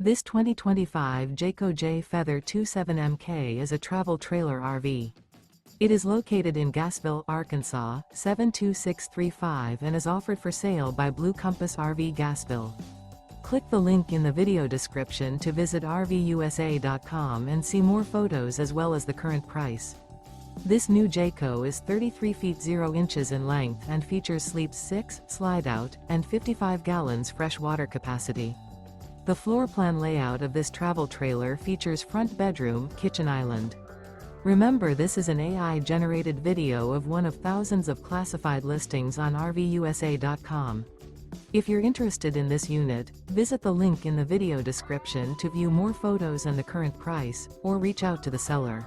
This 2025 Jayco Jay Feather 27MK is a travel trailer RV. It is located in Gassville, Arkansas, 72635 and is offered for sale by Blue Compass RV Gassville. Click the link in the video description to visit RVUSA.com and see more photos as well as the current price. This new Jayco is 33 feet 0 inches in length and features sleeps 6, slide-out, and 55 gallons fresh water capacity. The floor plan layout of this travel trailer features front bedroom, kitchen island. Remember, this is an AI-generated video of one of thousands of classified listings on RVUSA.com. If you're interested in this unit, visit the link in the video description to view more photos and the current price, or reach out to the seller.